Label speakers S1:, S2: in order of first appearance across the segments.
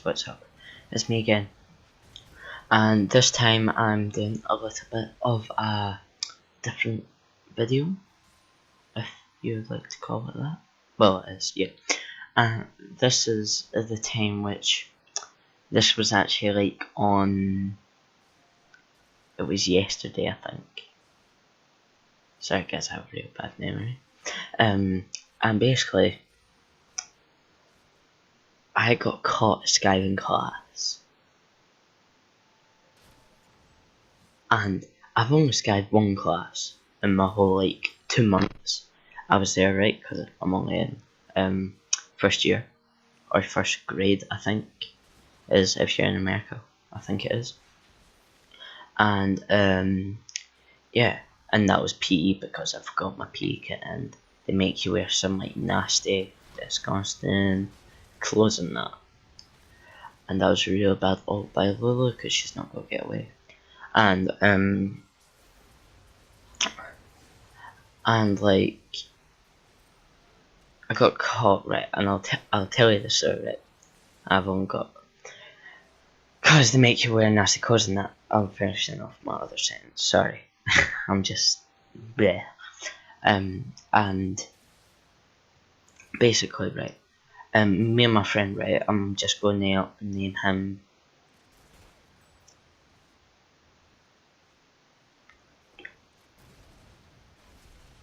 S1: what's up? It's me again. And this time I'm doing a little bit of a different video, if you would like to call it that. Well, it is, yeah. This is the time which, this was actually like on, it was yesterday I think. Sorry guys, I have a real bad memory. And basically, I got caught skiving class. And I've only skived one class in my whole 2 months I was there, right? Because I'm only in first year or first grade, I think is, if you're in America, I think it is. And yeah, and that was PE because I forgot my PE kit, and they make you wear some nasty, disgusting clothes and that. And that was a real bad fault by Lulu because she's not gonna get away. And I got caught, right, and I'll tell you the story, right. I've only got, cause they make you wear nasty clothes and that. I'm finishing off my other sentence. Sorry, I'm just bleh. And basically, right, me and my friend, right, I'm just going to name him.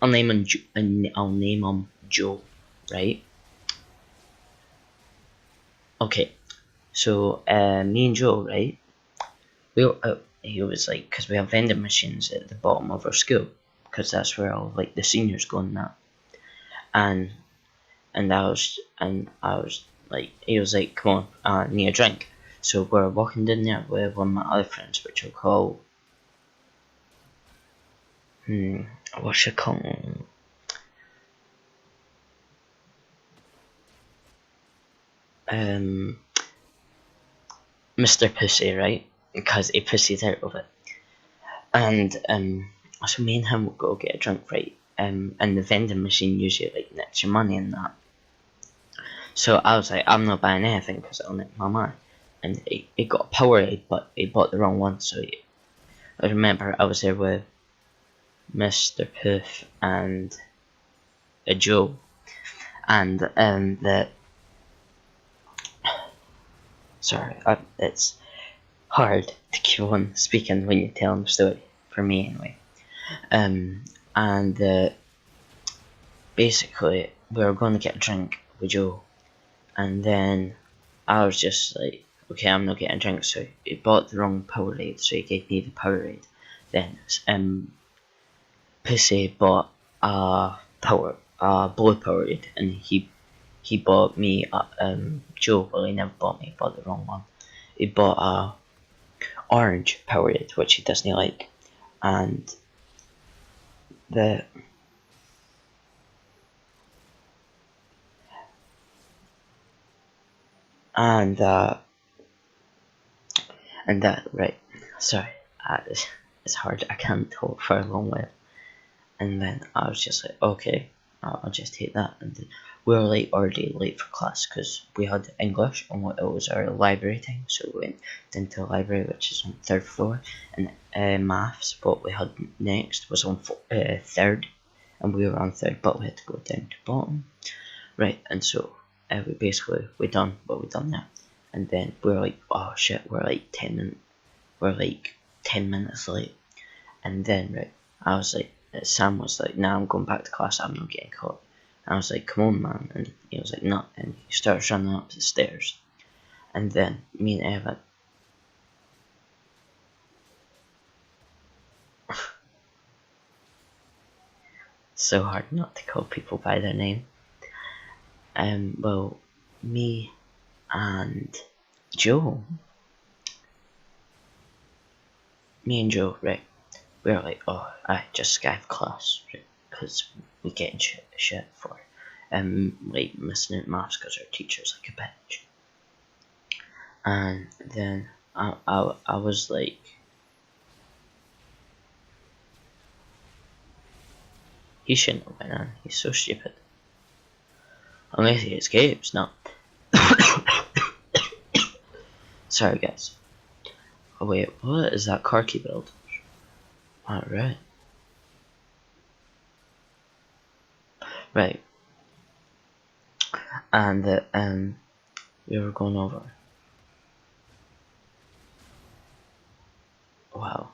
S1: I'll name him Joe, right? Okay, so me and Joe, right? He was cause we have vending machines at the bottom of our school, cause that's where all the seniors go and that. And I was like, he was like, come on, I need a drink. So we're walking down there with one of my other friends, which I'll call, what's it called? Mr. Pussy, right? Because he pussied out of it. And so me and him will go get a drink, right? And the vending machine usually nicks your money and that. So I was like, I'm not buying anything because it'll nick my money. And he got a Powerade, but he bought the wrong one. So I remember I was there with Mr. Puff and a Joe, and sorry, it's hard to keep on speaking when you're telling the story, for me anyway. And basically we were going to get a drink with Joe, and then I was just like, okay, I'm not getting a drink. So he bought the wrong Powerade, so he gave me the Powerade. Then Pussy bought a blue Powerade, and he bought me Joe. Well, he never bought me. He bought the wrong one. He bought a orange Powerade, which he doesn't like, and that, right, sorry, it's hard, I can't talk for a long while. And then I was just like, okay, I'll just take that. And we were already late for class because we had English and it was our library time, so we went into the library, which is on the 3rd floor, and maths, what we had next, was on 3rd, and we were on 3rd, but we had to go down to bottom, right. And so we done what we done there, and then we were like, oh shit, we're 10 minutes late. And then, right, I was like, Sam was like, nah, I'm going back to class, I'm not getting caught. And I was like, come on man, and he was like, no, and he starts running up the stairs. And then me and Evan, so hard not to call people by their name. Well, me and Joe, right, we were like, oh, I just skive class, right, because we getting shit for missing out maths because our teacher's like a bitch. And then I was like, he shouldn't have went on, he's so stupid. Unless he escapes, no. Sorry guys. Oh wait, what is that Corky build? Alright. Right. And we were going over. Wow.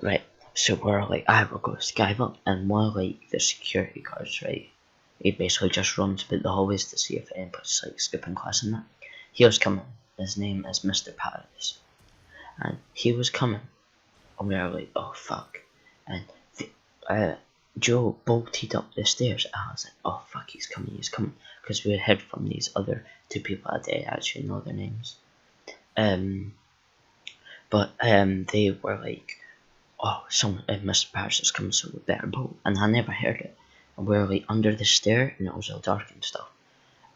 S1: Right. So we're like, I will go Skype up, and one of like the security guards, right? He basically just runs about the hallways to see if anybody's like skipping class and that. He was coming. His name is Mr. Paris, and he was coming, and we were like, oh fuck, and Joe bolted up the stairs, and I was like, oh fuck, he's coming, because we had heard from these other two people that I actually know their names, but they were like, oh, Mr. Paris is coming, so we better bolt, and I never heard it, and we were like under the stair, and it was all dark and stuff,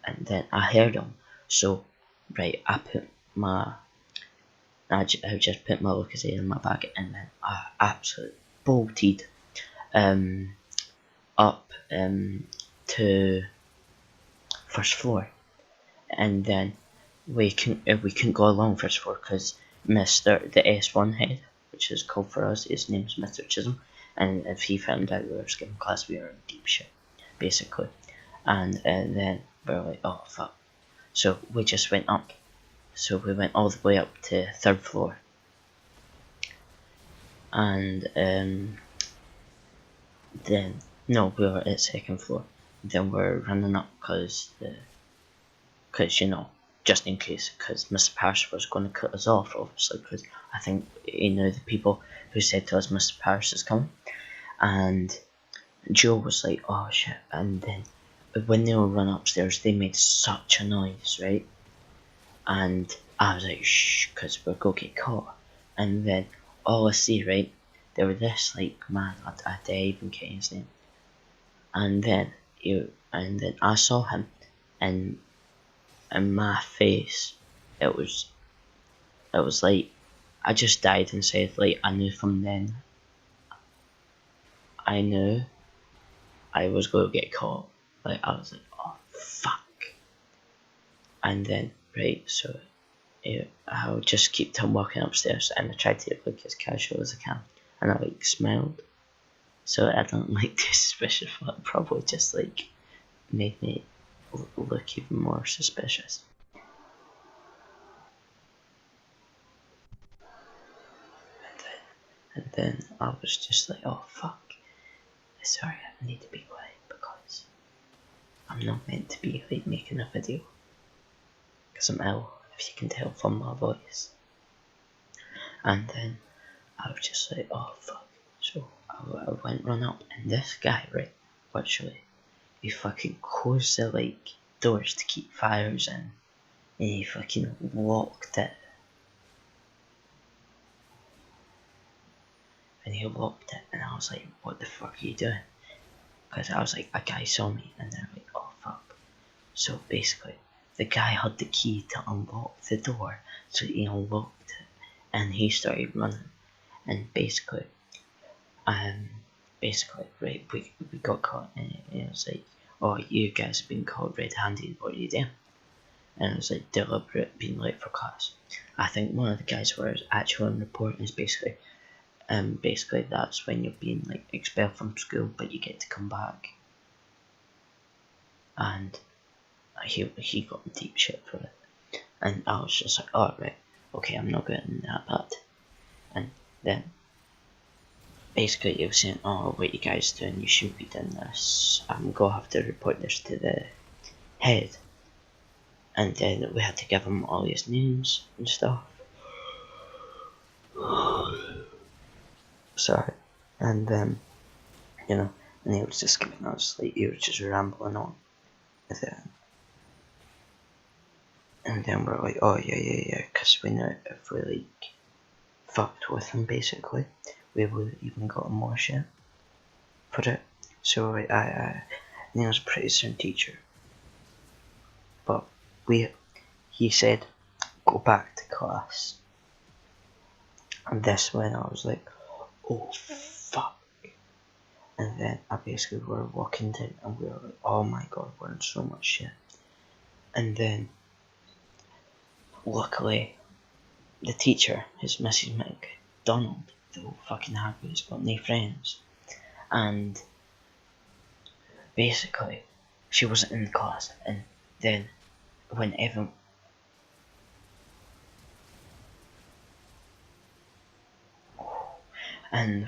S1: and then I heard him, so, right, I just put my Lucozade in my bag, and then I absolutely bolted up to first floor, and then we couldn't go along first floor because the S1 head, which is called for us, his name's Mr. Chisholm, and if he found out we were skipping class, we were in deep shit, basically, and then we were like, oh fuck, so we just went up. So we went all the way up to third floor, and then no, we were at second floor. Then we're running up because you know, just in case, because Mr. Parrish was going to cut us off, obviously, because I think he knew the people who said to us Mr. Parrish is coming, and Joe was like, oh shit, and then when they were running upstairs, they made such a noise, right? And I was like, shh, because we're going to get caught. And then all I see, right, there was this like man, I didn't even get his name. And then I saw him, and in my face, it was like I just died inside. Like I knew from then, I knew I was going to get caught. Like I was like, oh fuck. And then right, so I would just keep on walking upstairs, and I tried to look as casual as I can, and I like smiled, so I don't like too suspicious, but probably just like made me look even more suspicious. And then I was just like, oh fuck, sorry, I need to be quiet because I'm not meant to be like making a video, because I'm ill, if you can tell from my voice. And then I was just like, oh fuck. So I went run up, and this guy, right, literally, he fucking closed the like doors to keep fires in, and he fucking locked it. And he locked it, and I was like, what the fuck are you doing? Because I was like, a guy saw me, and they're like, oh fuck. So basically, the guy had the key to unlock the door, so he unlocked it, and he started running, and basically, right, we got caught, and it was like, oh, you guys have been caught red-handed, what are you doing? And it was like deliberate being late for class. I think one of the guys was actually in report is basically that's when you're being like expelled from school, but you get to come back. And he got deep shit for it, and I was just like, oh right, okay, I'm not getting that bad. And then basically he was saying, oh, what you guys doing, you shouldn't be doing this, I'm gonna have to report this to the head. And then we had to give him all his names and stuff. Sorry. And then, you know, and he was just giving us, like, he was just rambling on. And then we're like, oh yeah, because we know if we like fucked with him, basically, we would even got more shit for it. So I he was a pretty stern teacher, but he said go back to class, and this when I was like, oh fuck, And then I basically were walking down and we were like, oh my god, we're in so much shit. And then luckily the teacher, his Mrs. McDonald, the old fucking happy, has got no friends. And basically she wasn't in the class, and then when everyone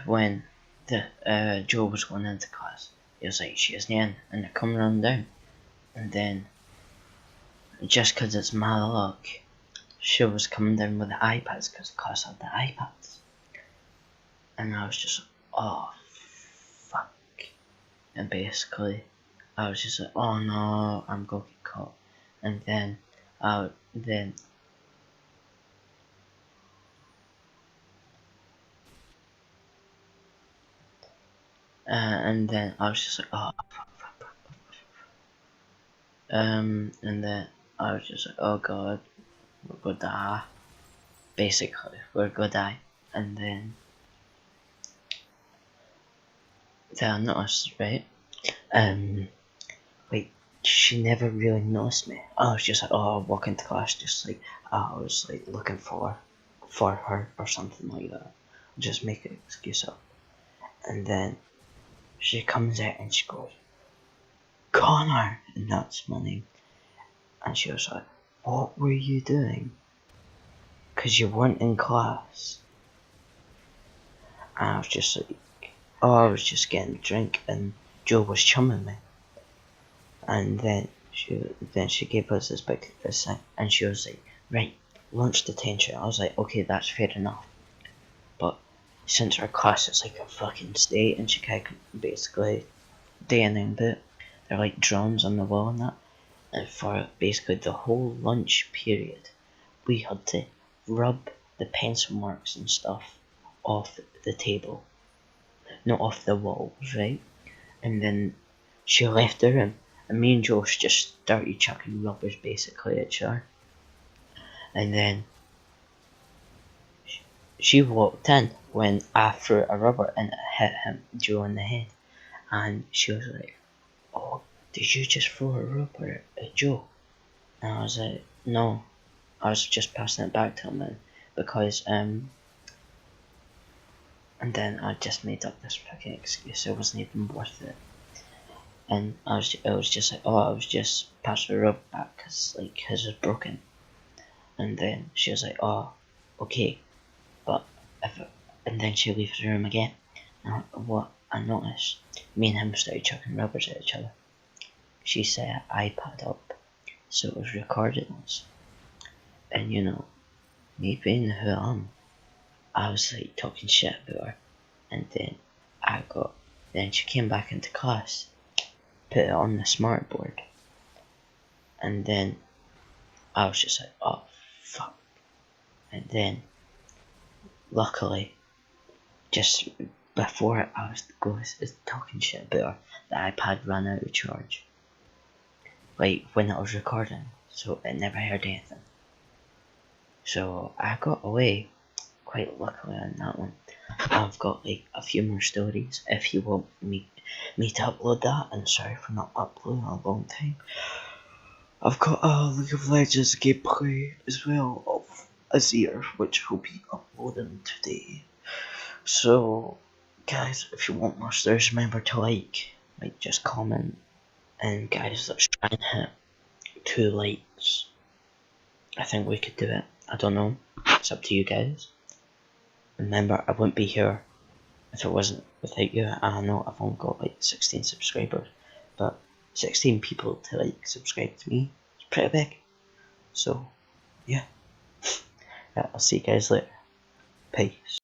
S1: when the Joe was going into class, he was like, she isn't in, and they're coming running down. And then just 'cause it's my luck, she was coming down with the iPads, 'cause the class had the iPads. And I was just, oh fuck. And basically I was just like, oh no, I'm gonna get caught. And then I was just like, oh fuck, fuck, fuck. And then I was just like, oh god, we're gonna die. Basically, we're gonna die. And then I noticed, right? Like, she never really noticed me. I was just like, oh, I walk into class, just like, I was like looking for her or something like that. Just make an excuse up. And then she comes out and she goes, Connor, and that's my name. And she was like, what were you doing? 'Cause you weren't in class. And I was just like, oh, I was just getting a drink, and Joe was chumming me. And then she gave us this big thing, and she was like, right, lunch detention. I was like, okay, that's fair enough. But since our class is like a fucking state, and she can't basically do anything but it, they're like drums on the wall and that. And for basically the whole lunch period, we had to rub the pencil marks and stuff off the table, not off the walls, right? And then she left the room, and me and Josh just started chucking rubbers basically at her. And then she walked in when I threw a rubber and it hit Joe in the head. And she was like, oh, did you just throw a rubber at Joe? And I was like, no, I was just passing it back to him then, because and then I just made up this fucking excuse. It wasn't even worth it. And I was just like, oh, I was just passing the rubber back because like his was broken. And then she was like, oh, okay, but and then she leaves the room again. And what I noticed, me and him started chucking rubbers at each other. She set an iPad up, so it was recording us. And you know, me being who I am, I was like talking shit about her. And then she came back into class, put it on the smart board. And then I was just like, oh fuck. And then luckily, just before I was talking shit about her, the iPad ran out of charge. Like when it was recording, so it never heard anything. So I got away quite luckily on that one. I've got like a few more stories if you want me to upload that, and sorry for not uploading a long time. I've got a League of Legends gameplay as well of Azir, which will be uploading today. So guys, if you want more stories, remember to like just comment. And guys, let's try and hit 2 likes. I think we could do it. I don't know. It's up to you guys. Remember, I wouldn't be here if it wasn't without you. I know I've only got like 16 subscribers, but 16 people to like subscribe to me is pretty big. So yeah. I'll see you guys later. Peace.